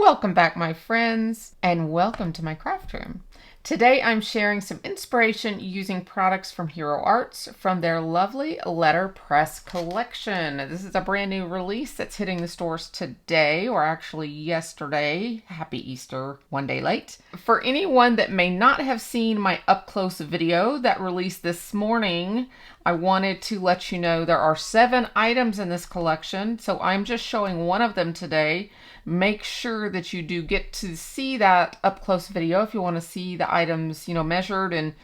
Welcome back, my friends, and welcome to my craft room. Today I'm sharing some inspiration using products from Hero Arts from their lovely Letterpress collection. This is a brand new release that's hitting the stores today, or actually yesterday. Happy Easter, one day late. For anyone that may not have seen my up-close video that released this morning, I wanted to let you know there are 7 items in this collection, so I'm just showing one of them today. Make sure that you do get to see that up-close video if you want to see the items, measured and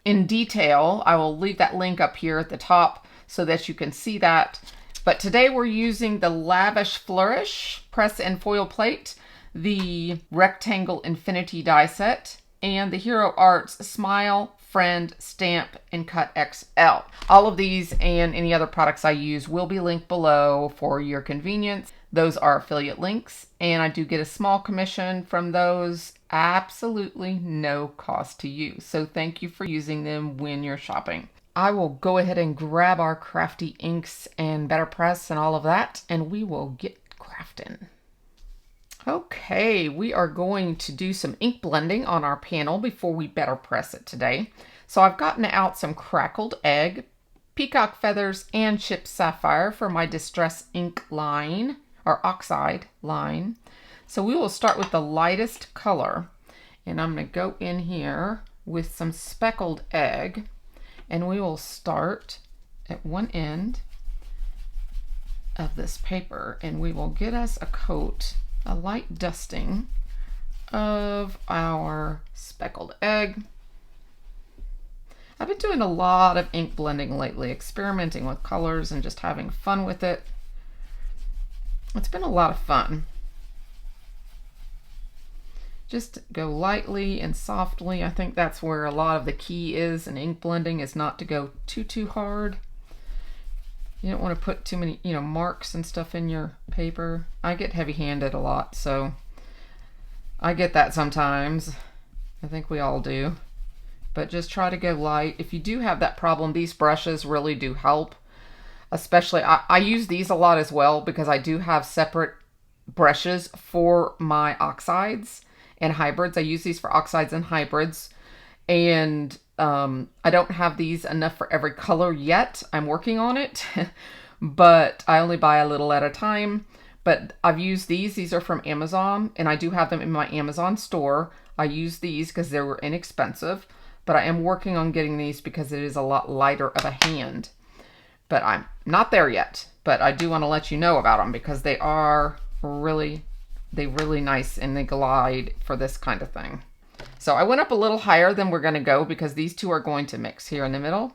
in detail. I will leave that link up here at the top so that you can see that. But today we're using the Lavish Flourish press and foil plate, the rectangle infinity die set, and the Hero Arts Smile, Friend, Stamp, and Cut XL. All of these and any other products I use will be linked below for your convenience. Those are affiliate links, and I do get a small commission from those. Absolutely no cost to you. So thank you for using them when you're shopping. I will go ahead and grab our crafty inks and BetterPress and all of that, and we will get crafting. Okay, we are going to do some ink blending on our panel before we BetterPress it today. So I've gotten out some crackled egg, peacock feathers, and chipped sapphire for my distress ink line, or oxide line. So we will start with the lightest color, and I'm going to go in here with some speckled egg, and we will start at one end of this paper, and we will get us a coat, a light dusting of our speckled egg. I've been doing a lot of ink blending lately, experimenting with colors and just having fun with it. It's been a lot of fun. Just go lightly and softly. I think that's where a lot of the key is in ink blending, is not to go too hard. You don't want to put too many, marks and stuff in your paper. I get heavy-handed a lot, so I get that sometimes. I think we all do. But just try to go light. If you do have that problem, these brushes really do help. Especially, I use these a lot as well because I do have separate brushes for my oxides and hybrids. I use these for oxides and hybrids. And I don't have these enough for every color yet. I'm working on it. But I only buy a little at a time. But I've used these. These are from Amazon. And I do have them in my Amazon store. I use these because they were inexpensive. But I am working on getting these because it is a lot lighter of a hand. But I'm not there yet. But I do want to let you know about them because they are really nice and they glide for this kind of thing. So I went up a little higher than we're going to go because these two are going to mix here in the middle.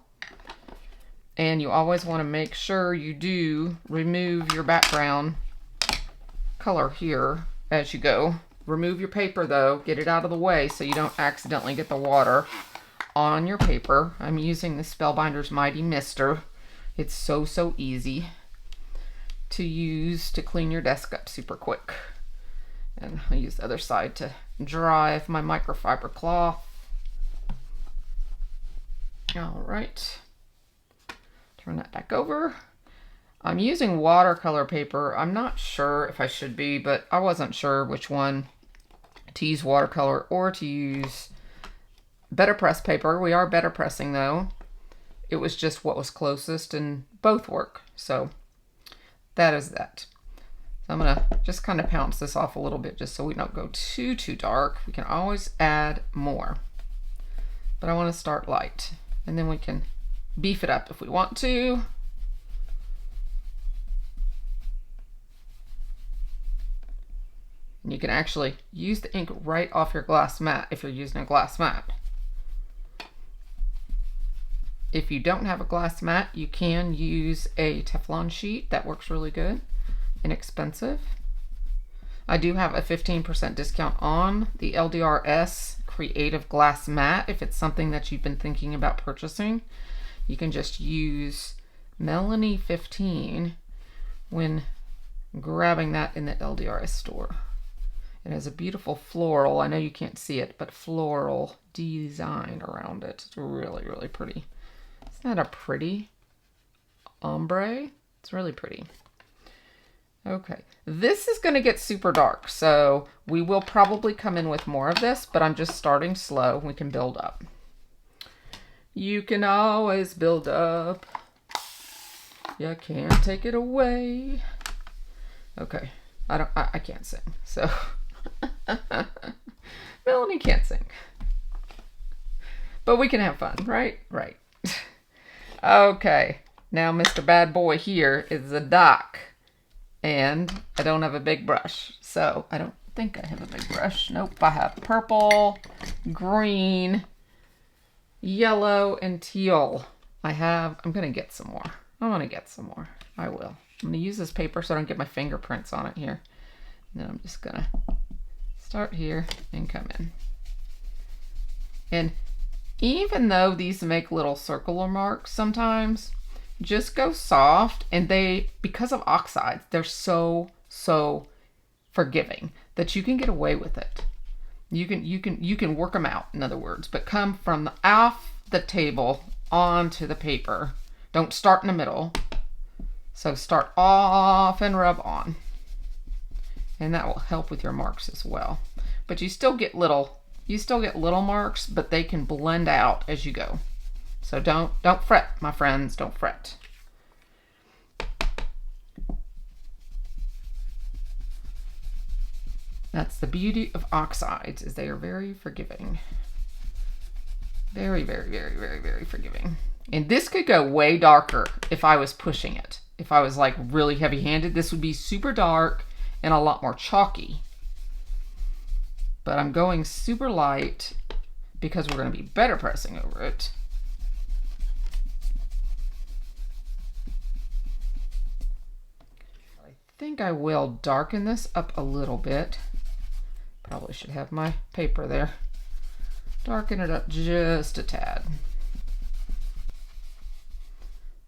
And you always want to make sure you do remove your background color here as you go. Remove your paper though, get it out of the way so you don't accidentally get the water on your paper. I'm using the Spellbinder's Mighty Mister. It's so easy to use to clean your desk up super quick. And I use the other side to dry my microfiber cloth. All right. Turn that back over. I'm using watercolor paper. I'm not sure if I should be, but I wasn't sure which one to use, watercolor or to use BetterPress paper. We are BetterPressing though. It was just what was closest and both work. So that is that. So I'm going to just kind of pounce this off a little bit just so we don't go too dark. We can always add more. But I want to start light. And then we can beef it up if we want to. And you can actually use the ink right off your glass mat if you're using a glass mat. If you don't have a glass mat, you can use a Teflon sheet. That works really good. Inexpensive. I do have a 15% discount on the LDRS Creative Glass Mat. If it's something that you've been thinking about purchasing, you can just use Melanie 15 when grabbing that in the LDRS store. It has a beautiful floral, I know you can't see it, but floral design around it. It's really pretty. Isn't that a pretty ombre? It's really pretty. Okay, this is going to get super dark, so we will probably come in with more of this, but I'm just starting slow. We can build up. You can always build up. You can't take it away. Okay, I can't sing, so Melanie can't sing. But we can have fun, right? Right. Okay, now Mr. Bad Boy here is a duck. And I don't have a big brush, so I don't think I have a big brush. Nope, I have purple, green, yellow, and teal. I'm gonna get some more. I want to get some more. I will. I'm gonna use this paper so I don't get my fingerprints on it here. And then I'm just gonna start here and come in. And even though these make little circular marks sometimes, just go soft, and because of oxides, they're so forgiving that you can get away with it. You can work them out, in other words, but come from off the table onto the paper. Don't start in the middle. So start off and rub on. And that will help with your marks as well. But you still get little marks, but they can blend out as you go. So don't fret, my friends, don't fret. That's the beauty of oxides, is they are very forgiving. Very, very, very, very, very forgiving. And this could go way darker if I was pushing it. If I was like really heavy-handed, this would be super dark and a lot more chalky. But I'm going super light because we're going to be better pressing over it. I think I will darken this up a little bit. Probably should have my paper there. Darken it up just a tad.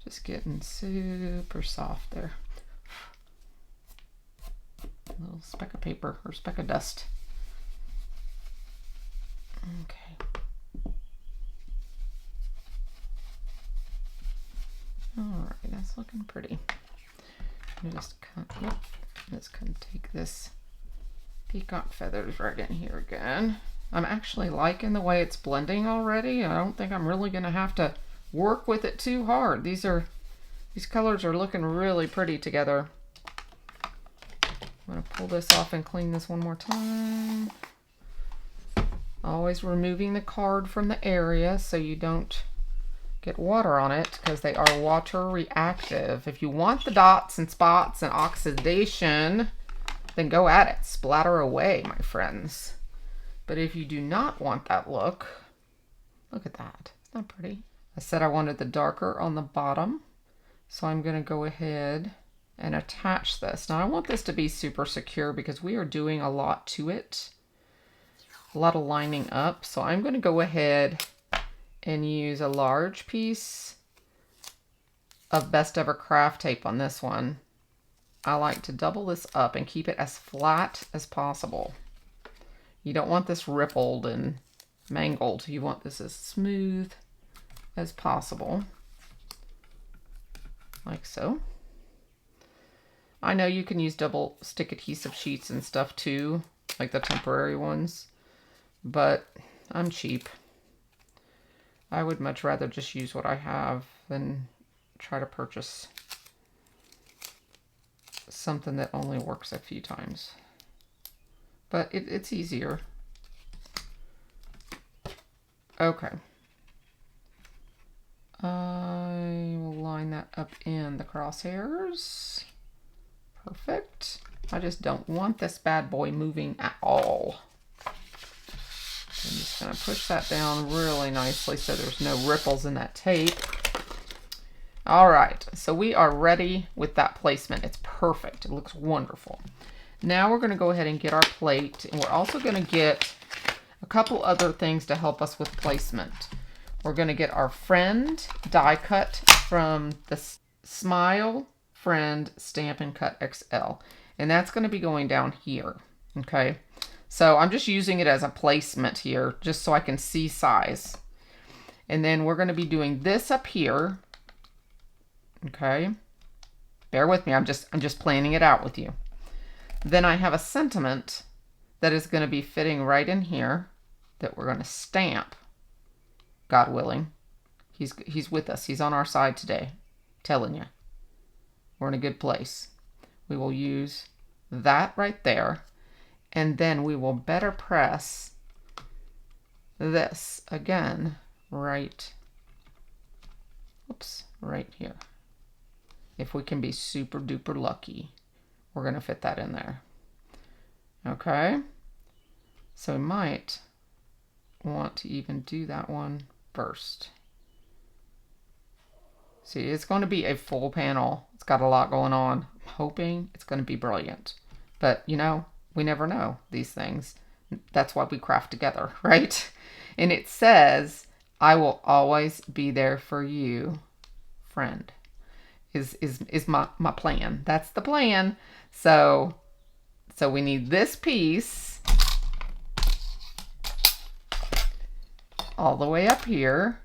Just getting super soft there. A little speck of paper or speck of dust. Okay. All right, that's looking pretty. I'm just gonna take this peacock feathers right in here again. I'm actually liking the way it's blending already. I don't think I'm really gonna have to work with it too hard. These colors are looking really pretty together. I'm gonna pull this off and clean this one more time. Always removing the card from the area so you don't get water on it, because they are water reactive. If you want the dots and spots and oxidation, then go at it. Splatter away, my friends. But if you do not want that look at that. Isn't that pretty? I said I wanted the darker on the bottom, so I'm going to go ahead and attach this. Now I want this to be super secure because we are doing a lot to it. A lot of lining up. So I'm going to go ahead and use a large piece of Best Ever Craft tape on this one. I like to double this up and keep it as flat as possible. You don't want this rippled and mangled. You want this as smooth as possible. Like so. I know you can use double stick adhesive sheets and stuff too, like the temporary ones, but I'm cheap. I would much rather just use what I have than try to purchase something that only works a few times. But it's easier. Okay. I will line that up in the crosshairs. Perfect. I just don't want this bad boy moving at all. I'm just going to push that down really nicely so there's no ripples in that tape. All right, so we are ready with that placement. It's perfect. It looks wonderful. Now we're going to go ahead and get our plate, and we're also going to get a couple other things to help us with placement. We're going to get our Friend die cut from the Smile Friend Stampin' Cut XL, and that's going to be going down here, okay? So I'm just using it as a placement here, just so I can see size. And then we're going to be doing this up here, okay? Bear with me. I'm just planning it out with you. Then I have a sentiment that is going to be fitting right in here that we're going to stamp, God willing. He's with us. He's on our side today. Telling you. We're in a good place. We will use that right there. And then we will BetterPress this again right here. If we can be super duper lucky, we're going to fit that in there. Okay? So we might want to even do that one first. See, it's going to be a full panel. It's got a lot going on. I'm hoping it's going to be brilliant. But, you know, we never know these things. That's why we craft together, right? And it says, I will always be there for you, friend, is my plan. That's the plan. So we need this piece all the way up here,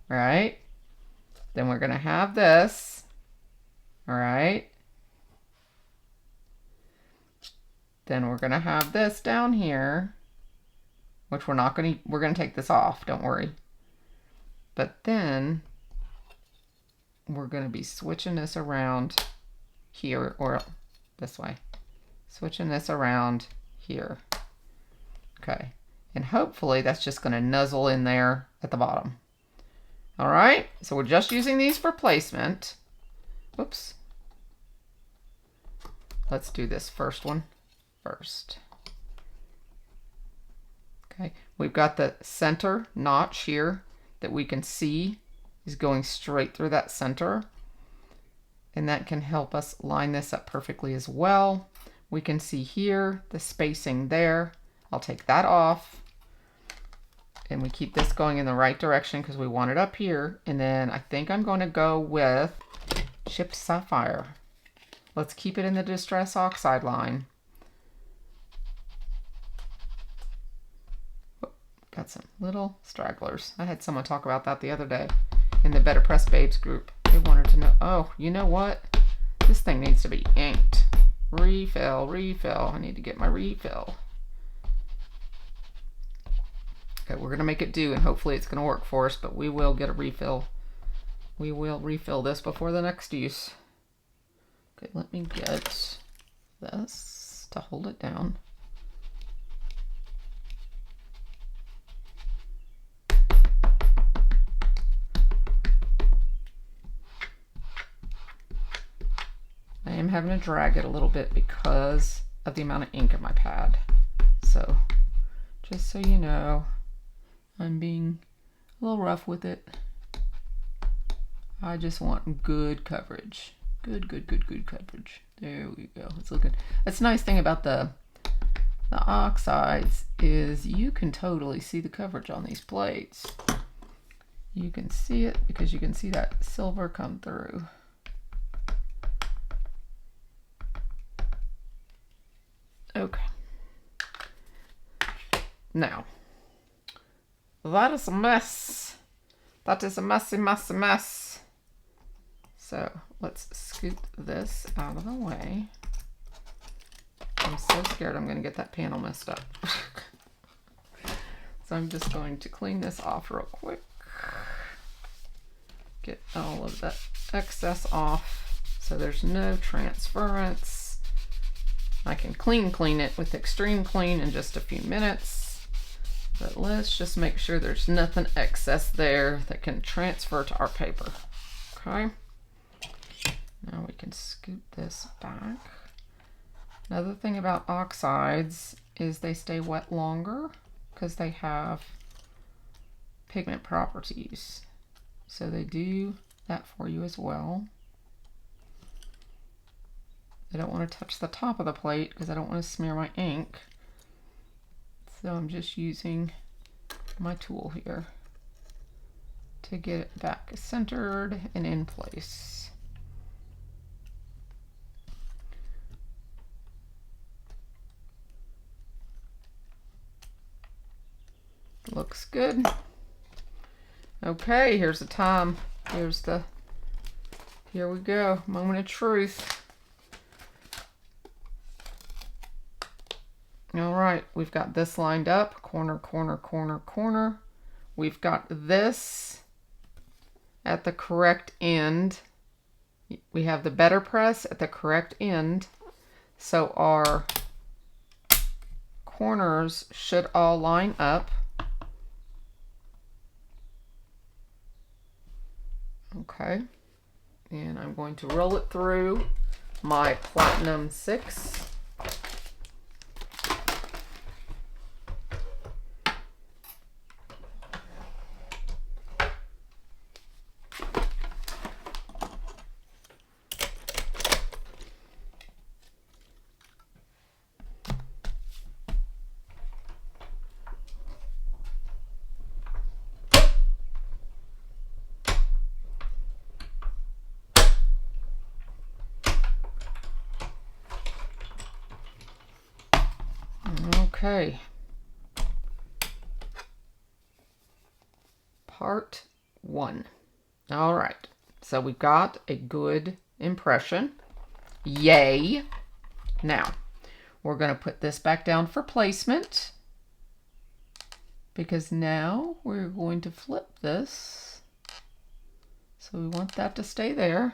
right? Then we're going to have this, all right? Then we're going to have this down here, which we're going to take this off, don't worry. But then we're going to be switching this around here, or this way. Switching this around here. Okay. And hopefully that's just going to nuzzle in there at the bottom. All right, so we're just using these for placement. Whoops. Let's do this first one first. Okay, we've got the center notch here that we can see is going straight through that center. And that can help us line this up perfectly as well. We can see here the spacing there. I'll take that off. And we keep this going in the right direction because we want it up here. And then I think I'm going to go with chipped sapphire. Let's keep it in the distress oxide line. Got some little stragglers. I had someone talk about that the other day in the BetterPress Babes group. They wanted to know, oh, you know what? This thing needs to be inked. Refill, refill. I need to get my refill. Okay, we're going to make it do, and hopefully it's going to work for us, but we will get a refill. We will refill this before the next use. Okay, let me get this to hold it down. I am having to drag it a little bit because of the amount of ink in my pad. So, just so you know, I'm being a little rough with it. I just want good coverage. Good coverage. There we go. It's looking. That's a nice thing about the oxides is you can totally see the coverage on these plates. You can see it because you can see that silver come through. Okay. Now, that is a mess. That is a messy, messy mess. So let's scoot this out of the way. I'm so scared I'm going to get that panel messed up. So I'm just going to clean this off real quick. Get all of that excess off so there's no transference. I can clean it with Extreme Clean in just a few minutes. But let's just make sure there's nothing excess there that can transfer to our paper. Okay. Now we can scoot this back. Another thing about oxides is they stay wet longer because they have pigment properties. So they do that for you as well. I don't want to touch the top of the plate because I don't want to smear my ink. So I'm just using my tool here to get it back centered and in place. Looks good. Okay, here's the time. Here's Here we go. Moment of truth. All right, we've got this lined up. Corner, corner, corner, corner. We've got this at the correct end. We have the BetterPress at the correct end. So our corners should all line up. Okay. And I'm going to roll it through my Platinum 6. Okay. Part 1. All right. So we've got a good impression. Yay. Now, we're going to put this back down for placement because now we're going to flip this. So we want that to stay there.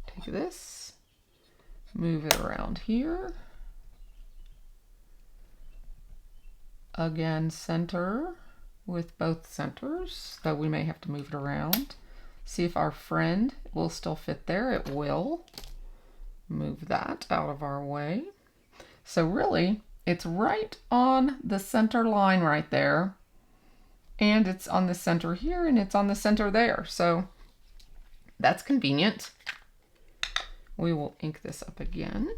Take this, move it around here. Again, center with both centers, though we may have to move it around. See if our friend will still fit there. It will. Move that out of our way. So really, it's right on the center line right there. And it's on the center here, and it's on the center there. So that's convenient. We will ink this up again.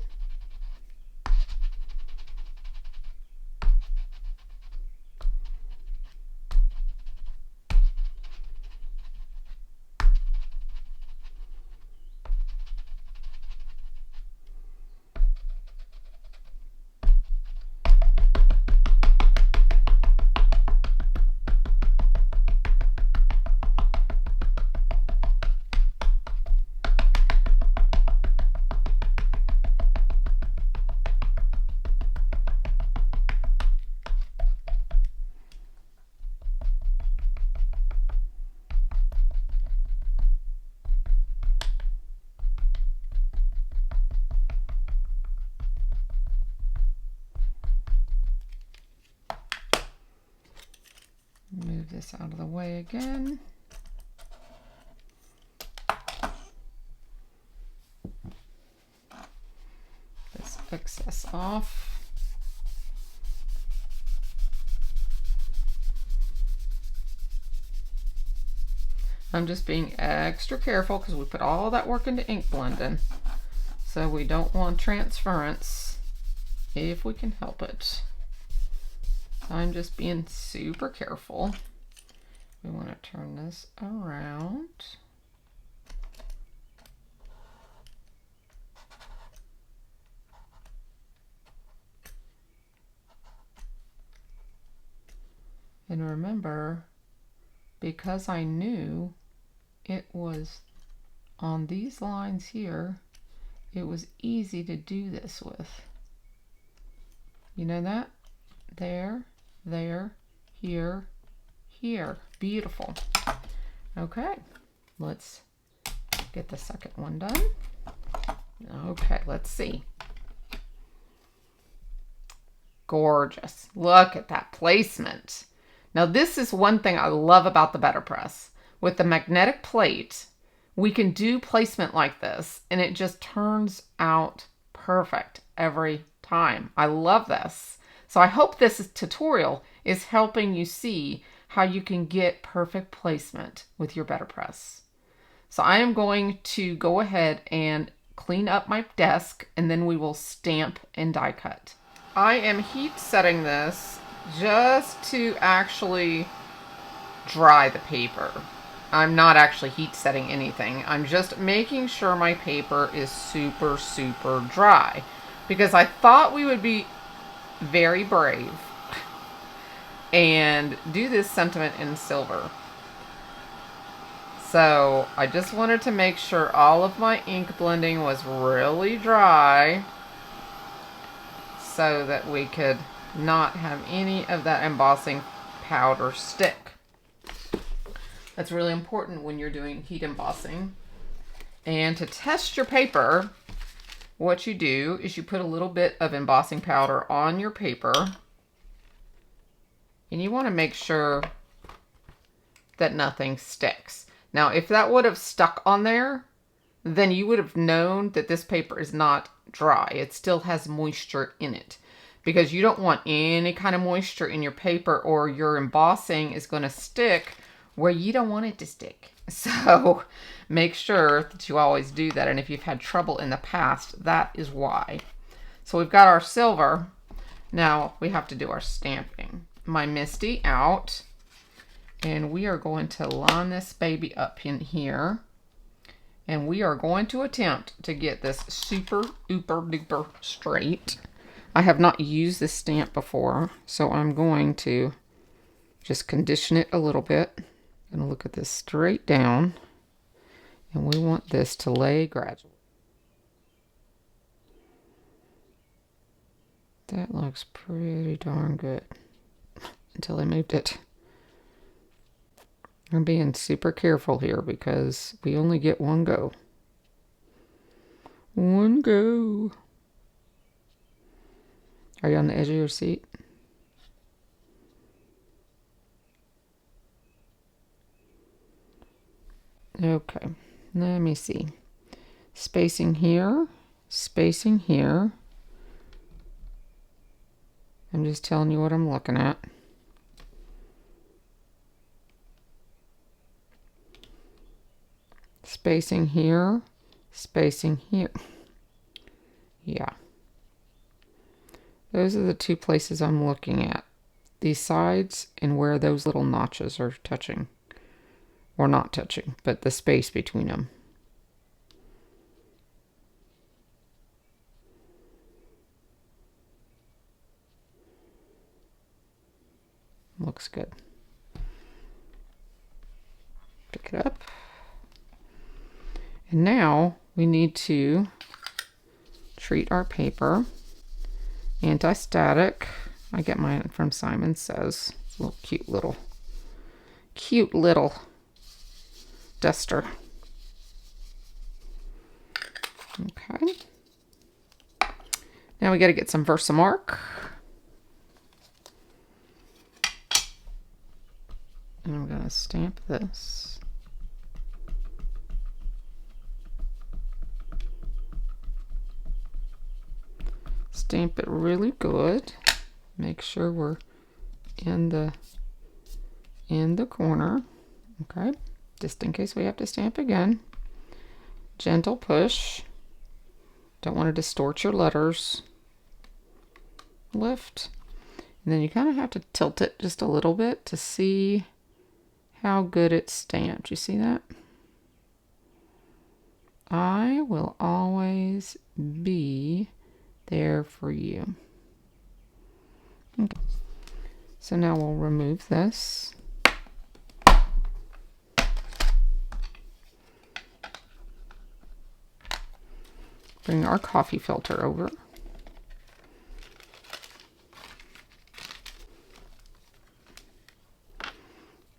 Move this out of the way again. This excess off. I'm just being extra careful because we put all that work into ink blending. So we don't want transference if we can help it. I'm just being super careful. We want to turn this around. And remember, because I knew it was on these lines here, it was easy to do this with. You know that? There, there, here, here. Beautiful. Okay, let's get the second one done. Okay, let's see. Gorgeous. Look at that placement. Now this is one thing I love about the BetterPress. With the magnetic plate, we can do placement like this and it just turns out perfect every time. I love this. So I hope this tutorial is helping you see how you can get perfect placement with your BetterPress. So I am going to go ahead and clean up my desk and then we will stamp and die cut. I am heat setting this just to actually dry the paper. I'm not actually heat setting anything. I'm just making sure my paper is super, super dry because I thought we would be very brave and do this sentiment in silver. So I just wanted to make sure all of my ink blending was really dry so that we could not have any of that embossing powder stick. That's really important when you're doing heat embossing. And to test your paper, what you do is you put a little bit of embossing powder on your paper, and you want to make sure that nothing sticks. Now, if that would have stuck on there, then you would have known that this paper is not dry. It still has moisture in it, because you don't want any kind of moisture in your paper, or your embossing is going to stick where you don't want it to stick. So make sure that you always do that. And if you've had trouble in the past, that is why. So we've got our silver. Now we have to do our stamping. My Misty out. And we are going to line this baby up in here. And we are going to attempt to get this super ooper duper straight. I have not used this stamp before, so I'm going to just condition it a little bit. I'm going to look at this straight down, and we want this to lay gradually. That looks pretty darn good until I moved it. I'm being super careful here because we only get one go. One go. Are you on the edge of your seat? Okay, let me see. Spacing here, spacing here. I'm just telling you what I'm looking at. Spacing here, spacing here. Yeah. Those are the two places I'm looking at. These sides and where those little notches are touching. Or not touching, but the space between them. Looks good. Pick it up. And now we need to treat our paper. Anti-static. I get mine from Simon Says. It's a little cute little duster. Okay. Now we got to get some Versamark. And I'm going to stamp this. Stamp it really good. Make sure we're in the corner. Okay. Just in case we have to stamp again. Gentle push. Don't want to distort your letters. Lift. And then you kind of have to tilt it just a little bit to see how good it's stamped. You see that? I will always be there for you. Okay. So now we'll remove this. Bring our coffee filter over.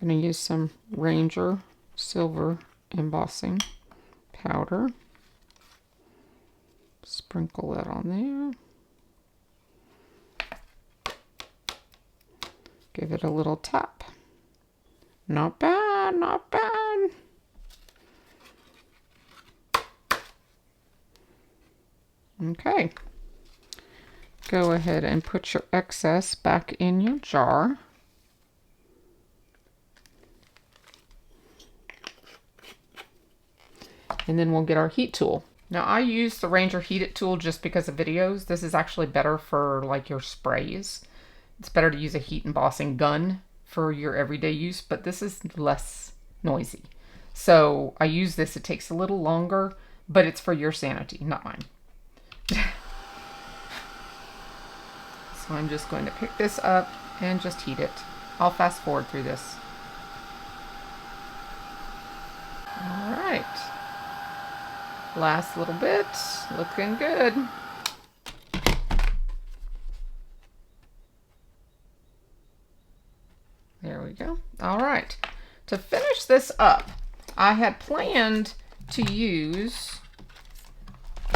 I'm going to use some Ranger Silver embossing powder. Sprinkle that on there. Give it a little tap. Not bad, not bad. Okay. Go ahead and put your excess back in your jar. And then we'll get our heat tool. Now I use the Ranger Heat It tool just because of videos. This is actually better for like your sprays. It's better to use a heat embossing gun for your everyday use, but this is less noisy. So I use this. It takes a little longer, but it's for your sanity, not mine. So I'm just going to pick this up and just heat it. I'll fast forward through this. Last little bit, looking good. There we go. All right, to finish this up, I had planned to use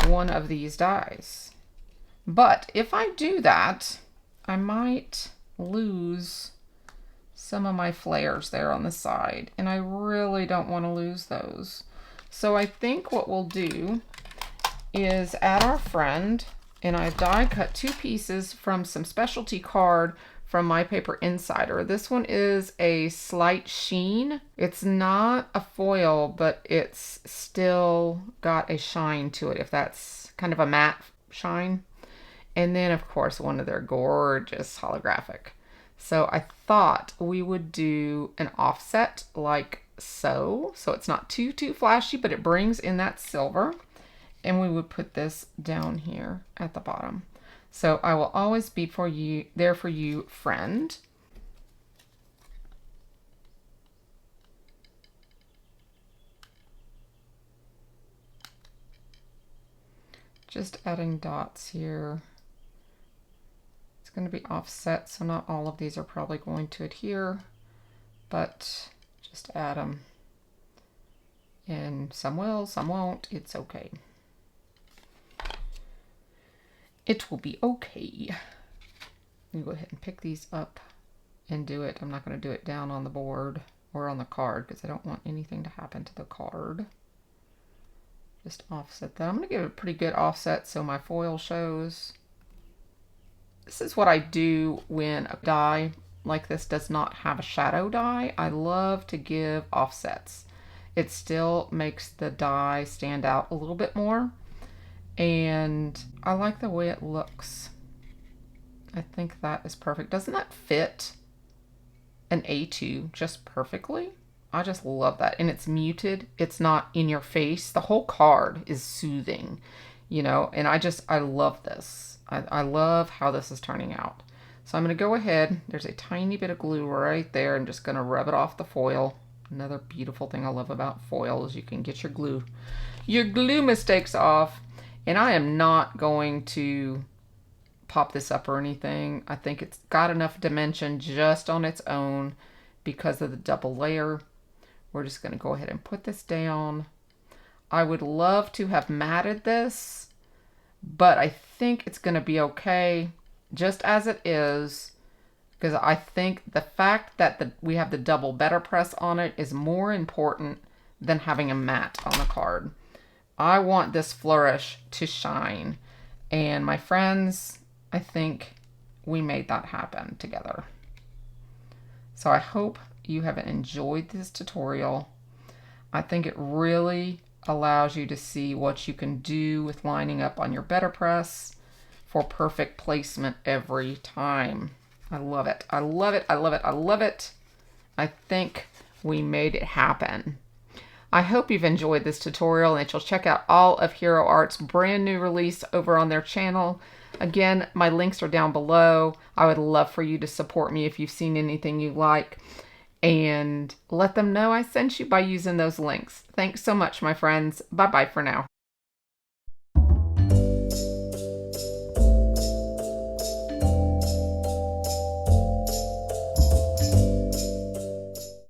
one of these dies. But if I do that, I might lose some of my flares there on the side, and I really don't want to lose those. So I think what we'll do is add our friend, and I die cut 2 pieces from some specialty card from My Paper Insider. This one is a slight sheen. It's not a foil, but it's still got a shine to it, if that's kind of a matte shine. And then, of course, one of their gorgeous holographic. So I thought we would do an offset like so. So it's not too flashy, but it brings in that silver. And we would put this down here at the bottom. So I will always be there for you, friend. Just adding dots here. It's going to be offset, so not all of these are probably going to adhere, but just add them. And some will, some won't. It's okay. It will be okay. Let me go ahead and pick these up and do it. I'm not going to do it down on the board or on the card because I don't want anything to happen to the card. Just offset that. I'm going to give it a pretty good offset so my foil shows. This is what I do when a die like this does not have a shadow die. I love to give offsets. It still makes the die stand out a little bit more. And I like the way it looks. I think that is perfect. Doesn't that fit an A2 just perfectly? I just love that. And it's muted. It's not in your face. The whole card is soothing, you know, and I love this. I love how this is turning out. So I'm going to go ahead. There's a tiny bit of glue right there. I'm just going to rub it off the foil. Another beautiful thing I love about foil is you can get your glue mistakes off. And I am not going to pop this up or anything. I think it's got enough dimension just on its own because of the double layer. We're just going to go ahead and put this down. I would love to have matted this, but I think it's going to be okay just as it is, because I think the fact that we have the double BetterPress on it is more important than having a matte on the card. I want this Flourish to shine, and my friends, I think we made that happen together. So I hope you have enjoyed this tutorial. I think it really allows you to see what you can do with lining up on your BetterPress for perfect placement every time. I love it. I love it. I love it. I love it. I think we made it happen. I hope you've enjoyed this tutorial and that you'll check out all of Hero Art's brand new release over on their channel. Again, my links are down below. I would love for you to support me if you've seen anything you like, and let them know I sent you by using those links. Thanks so much, my friends. Bye-bye for now.